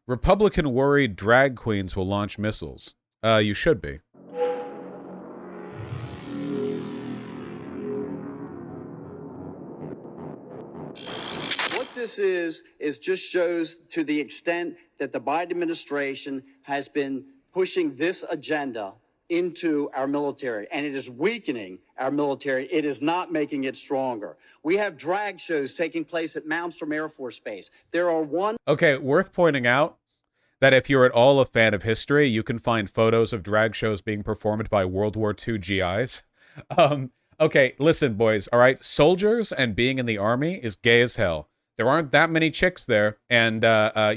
Republican worried drag queens will launch missiles. You should be. What this is just shows to the extent that the Biden administration has been pushing this agenda into our military, and it is weakening our military. It is not making it stronger. We have drag shows taking place at Malmstrom Air Force Base. There are one. Okay, worth pointing out that if you're at all a fan of history, you can find photos of drag shows being performed by World War II GIs. Okay, listen, boys, all right? Soldiers and being in the Army is gay as hell. There aren't that many chicks there, and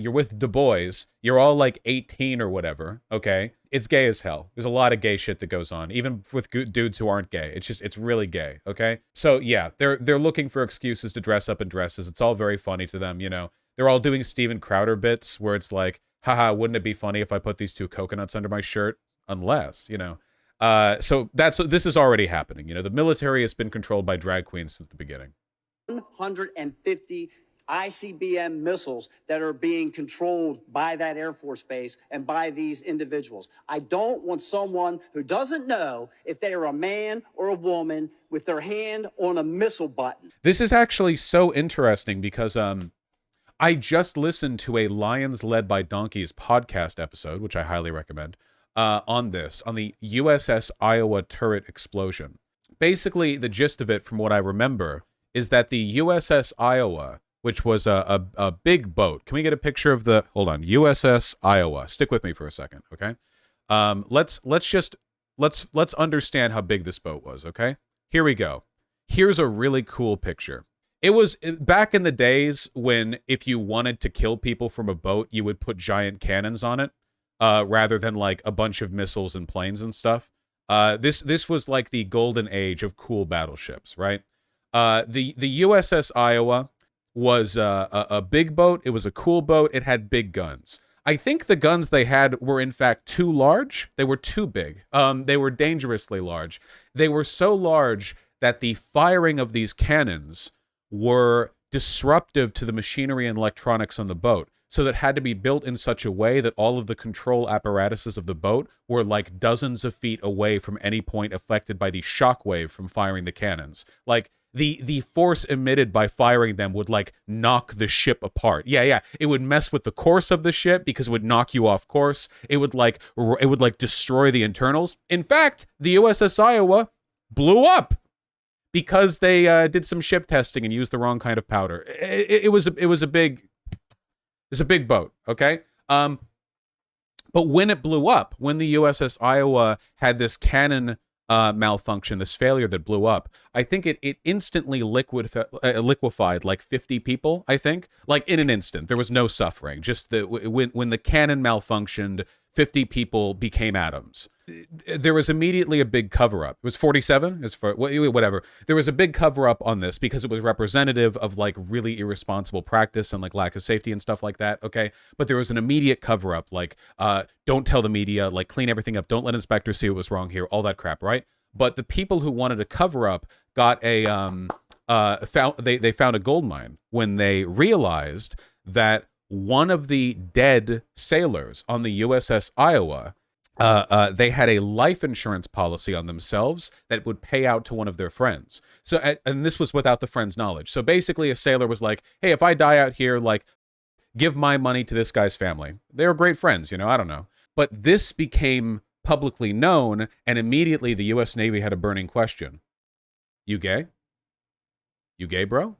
you're with Du Bois. You're all like 18 or whatever, okay? It's gay as hell. There's a lot of gay shit that goes on, even with dudes who aren't gay. It's really gay, okay? So yeah, they're looking for excuses to dress up in dresses. It's all very funny to them, you know? They're all doing Steven Crowder bits where it's like, haha, wouldn't it be funny if I put these two coconuts under my shirt? Unless, you know. So this is already happening. You know, the military has been controlled by drag queens since the beginning. 150 ICBM missiles that are being controlled by that Air Force base and by these individuals. I don't want someone who doesn't know if they are a man or a woman with their hand on a missile button. This is actually so interesting because I just listened to a Lions Led by Donkeys podcast episode, which I highly recommend, on the USS Iowa turret explosion. Basically, the gist of it, from what I remember, is that the USS Iowa, which was a big boat. Can we get a picture of the, hold on, USS Iowa. Stick with me for a second, okay? Let's understand how big this boat was, okay? Here we go. Here's a really cool picture. It was back in the days when if you wanted to kill people from a boat, you would put giant cannons on it, rather than like a bunch of missiles and planes and stuff. This was like the golden age of cool battleships, right? The USS Iowa was a big boat. It was a cool boat. It had big guns. I think the guns they had were in fact too large. They were too big. They were dangerously large. They were so large that the firing of these cannons were disruptive to the machinery and electronics on the boat. So that had to be built in such a way that all of the control apparatuses of the boat were like dozens of feet away from any point affected by the shockwave from firing the cannons. Like, the force emitted by firing them would like knock the ship apart. Yeah. It would mess with the course of the ship because it would knock you off course. It would like destroy the internals. In fact, the USS Iowa blew up because they did some ship testing and used the wrong kind of powder. It was a big boat, okay? But when it blew up, when the USS Iowa had this cannon malfunction, this failure that blew up, I think it instantly liquefied like 50 people, I think. Like in an instant. There was no suffering. Just when the cannon malfunctioned, 50 people became atoms. There was immediately a big cover-up. It was 47? It's for whatever. There was a big cover-up on this because it was representative of like really irresponsible practice and like lack of safety and stuff like that, okay? But there was an immediate cover-up, like don't tell the media, like clean everything up, don't let inspectors see what was wrong here, all that crap, right? But the people who wanted to cover up got a they found a gold mine when they realized that one of the dead sailors on the USS Iowa, they had a life insurance policy on themselves that would pay out to one of their friends. So, and this was without the friend's knowledge. So basically a sailor was like, hey, if I die out here, like, give my money to this guy's family. They were great friends, you know, I don't know. But this became publicly known, and immediately the U.S. Navy had a burning question. You gay? You gay, bro?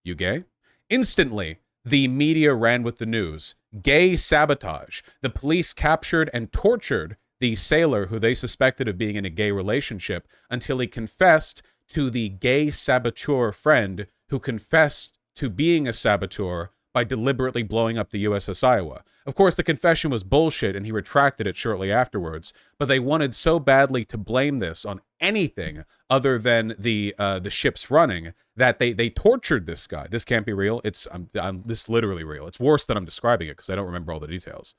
You gay? Instantly, the media ran with the news. Gay sabotage. The police captured and tortured the sailor who they suspected of being in a gay relationship until he confessed to the gay saboteur friend who confessed to being a saboteur by deliberately blowing up the USS Iowa. Of course, the confession was bullshit and he retracted it shortly afterwards, but they wanted so badly to blame this on anything other than the ship's running that they tortured this guy. This can't be real. This is literally real. It's worse than I'm describing it because I don't remember all the details.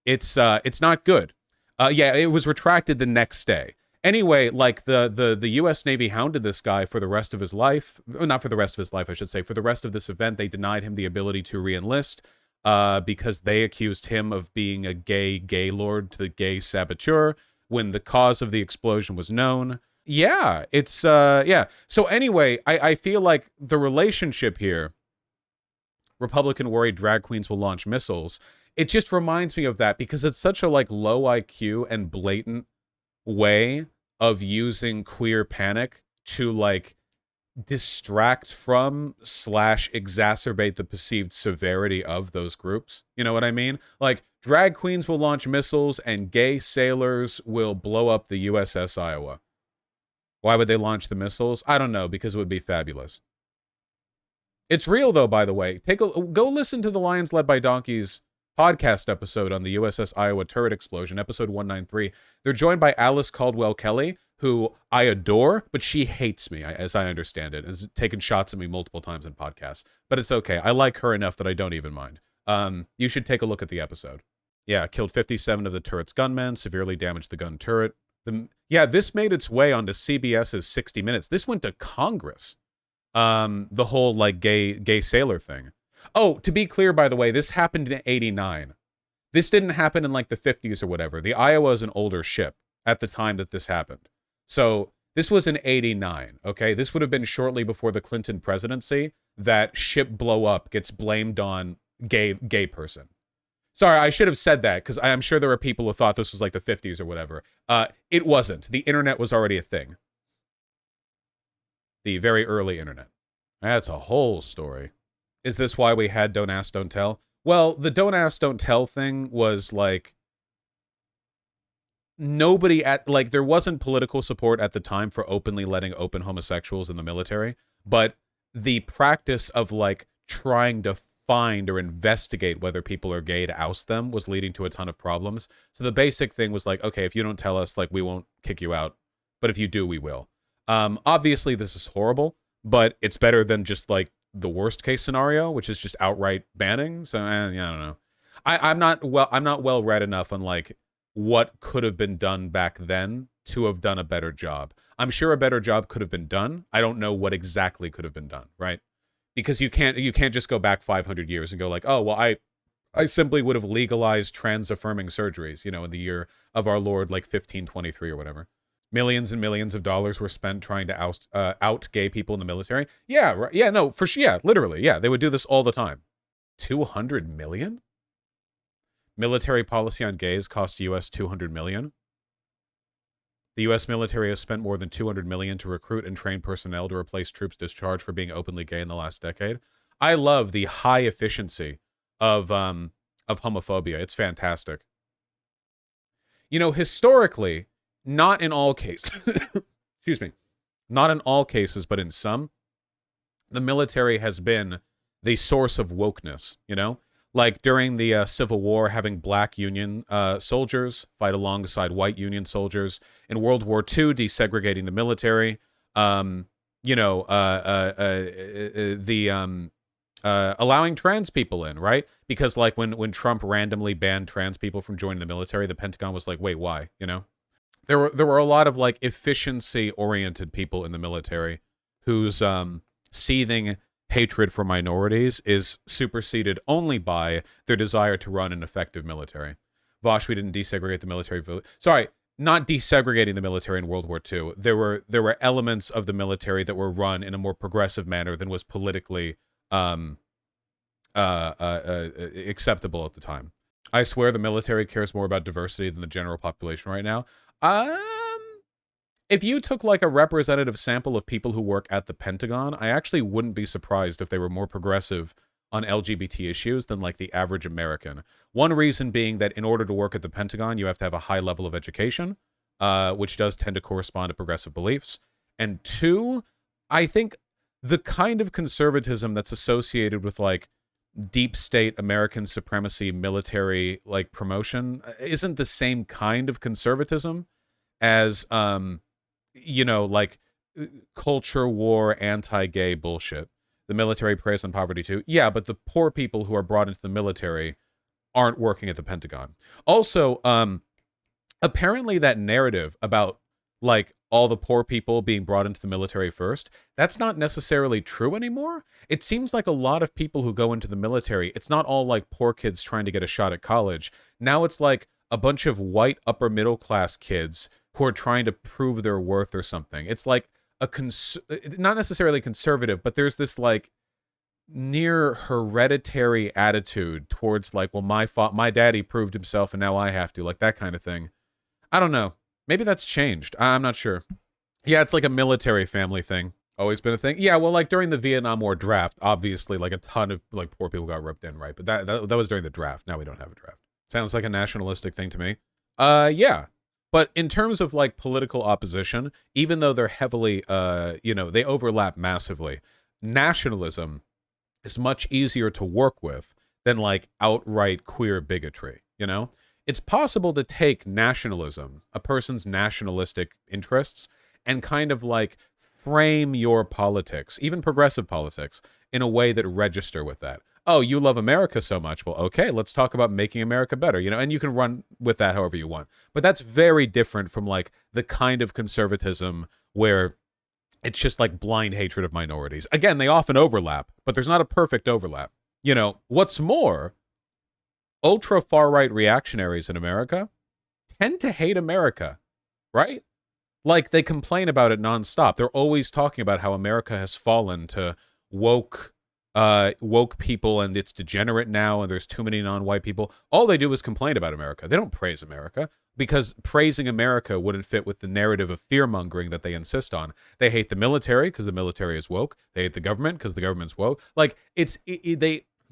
It's not good. Yeah, it was retracted the next day. Anyway, like the U.S. Navy hounded this guy for the rest of his life. Not for the rest of his life, I should say. For the rest of this event, they denied him the ability to re-enlist. because they accused him of being a gay gaylord to the gay saboteur when the cause of the explosion was known. Yeah, it's yeah. So anyway, I feel like the relationship here, Republican worried drag queens will launch missiles, it just reminds me of that because it's such a like low IQ and blatant way of using queer panic to like distract from / exacerbate the perceived severity of those groups. You know what I mean? Like drag queens will launch missiles and gay sailors will blow up the USS Iowa. Why would they launch the missiles? I don't know, because it would be fabulous. It's real though, by the way. Go listen to the Lions Led by Donkeys podcast episode on the USS Iowa turret explosion, episode 193. They're joined by Alice Caldwell Kelly, who I adore, but she hates me, as I understand it, has taken shots at me multiple times in podcasts. But it's okay. I like her enough that I don't even mind. You should take a look at the episode. Yeah, killed 57 of the turret's gunmen, severely damaged the gun turret. This made its way onto CBS's 60 Minutes. This went to Congress. The whole like gay sailor thing. Oh, to be clear, by the way, this happened in '89. This didn't happen in like the 50s or whatever. The Iowa is an older ship at the time that this happened. So this was in '89. Okay, this would have been shortly before the Clinton presidency. That ship blow up gets blamed on gay person. Sorry, I should have said that because I'm sure there were people who thought this was like the 50s or whatever. It wasn't. The internet was already a thing. The very early internet. That's a whole story. Is this why we had Don't Ask, Don't Tell? Well, the Don't Ask, Don't Tell thing was like nobody there wasn't political support at the time for openly letting open homosexuals in the military, but the practice of like trying to find or investigate whether people are gay to oust them was leading to a ton of problems. So the basic thing was like, okay, if you don't tell us, like, we won't kick you out, but if you do, we will. Obviously this is horrible, but it's better than just like the worst case scenario, which is just outright banning. So yeah, I don't know. I'm not well read enough on like what could have been done back then to have done a better job. I'm sure a better job could have been done. I don't know what exactly could have been done, right? Because you can't just go back 500 years and go like, oh, well, I simply would have legalized trans-affirming surgeries, in the year of our Lord, like 1523 or whatever. Millions and millions of dollars were spent trying to out gay people in the military. Yeah, right. Yeah, no, for sure. Yeah, literally. Yeah, they would do this all the time. 200 million? Military policy on gays cost U.S. 200 million. The U.S. military has spent more than 200 million to recruit and train personnel to replace troops discharged for being openly gay in the last decade. I love the high efficiency of homophobia. It's fantastic. Historically, not in all cases, excuse me, not in all cases, but in some, the military has been the source of wokeness, Like during the Civil War, having black Union soldiers fight alongside white Union soldiers. In World War II, desegregating the military. Allowing trans people in, right? Because like when Trump randomly banned trans people from joining the military, the Pentagon was like, wait, why? There were a lot of like efficiency-oriented people in the military whose seething hatred for minorities is superseded only by their desire to run an effective military. Vaush, we didn't desegregate the military. Sorry, not desegregating the military in World War II. There were elements of the military that were run in a more progressive manner than was politically acceptable at the time. I swear the military cares more about diversity than the general population right now. If you took like a representative sample of people who work at the Pentagon, I actually wouldn't be surprised if they were more progressive on LGBT issues than like the average American. One reason being that in order to work at the Pentagon, you have to have a high level of education, which does tend to correspond to progressive beliefs. And two, I think the kind of conservatism that's associated with like deep state American supremacy military like promotion isn't the same kind of conservatism as like culture war, anti-gay bullshit. The military preys on poverty too. Yeah, but the poor people who are brought into the military aren't working at the Pentagon. Also, apparently that narrative about like all the poor people being brought into the military first. That's not necessarily true anymore. It seems like a lot of people who go into the military, it's not all like poor kids trying to get a shot at college. Now it's like a bunch of white upper middle class kids who are trying to prove their worth or something. It's like not necessarily conservative, but there's this like near hereditary attitude towards like, well, my daddy proved himself and now I have to, like that kind of thing. I don't know. Maybe that's changed. I'm not sure. Yeah, it's like a military family thing. Always been a thing. Yeah, well, like during the Vietnam War draft, obviously, like a ton of like poor people got roped in, right? But that was during the draft. Now we don't have a draft. Sounds like a nationalistic thing to me. Yeah. But in terms of like political opposition, even though they're heavily, they overlap massively, nationalism is much easier to work with than like outright queer bigotry, you know? It's possible to take nationalism, a person's nationalistic interests, and kind of like frame your politics, even progressive politics, in a way that register with that. Oh, you love America so much. Well, okay, let's talk about making America better, you know, and you can run with that however you want. But that's very different from like the kind of conservatism where it's just like blind hatred of minorities. Again, they often overlap, but there's not a perfect overlap. You know, what's more, ultra far right reactionaries in America tend to hate America, right? Like they complain about it nonstop. They're always talking about how America has fallen to woke people and it's degenerate now and there's too many non-white people. All they do is complain about America. They don't praise America because praising America wouldn't fit with the narrative of fear-mongering that they insist on. They hate the military because the military is woke. They hate the government because the government's woke. Like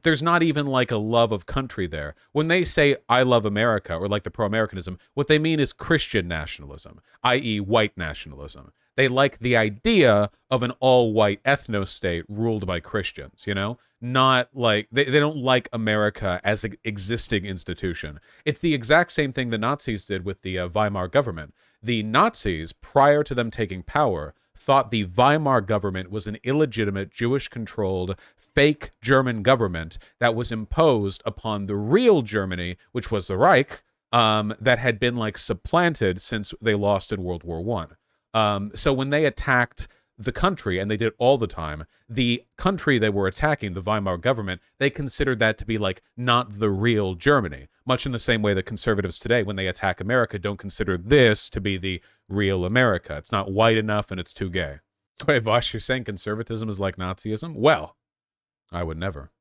there's not even like a love of country there. When they say, I love America, or like the pro-Americanism, what they mean is Christian nationalism, i.e. white nationalism. They like the idea of an all-white ethno-state ruled by Christians, you know? Not like, they don't like America as an existing institution. It's the exact same thing the Nazis did with the Weimar government. The Nazis, prior to them taking power, thought the Weimar government was an illegitimate Jewish-controlled fake German government that was imposed upon the real Germany, which was the Reich, that had been like supplanted since they lost in World War I. So when they attacked the country, and they did all the time, the country they were attacking, the Weimar government, they considered that to be like not the real Germany, much in the same way that conservatives today, when they attack America, don't consider this to be the real America. It's not white enough and it's too gay. Wait, Vaush, you're saying conservatism is like Nazism? Well, I would never.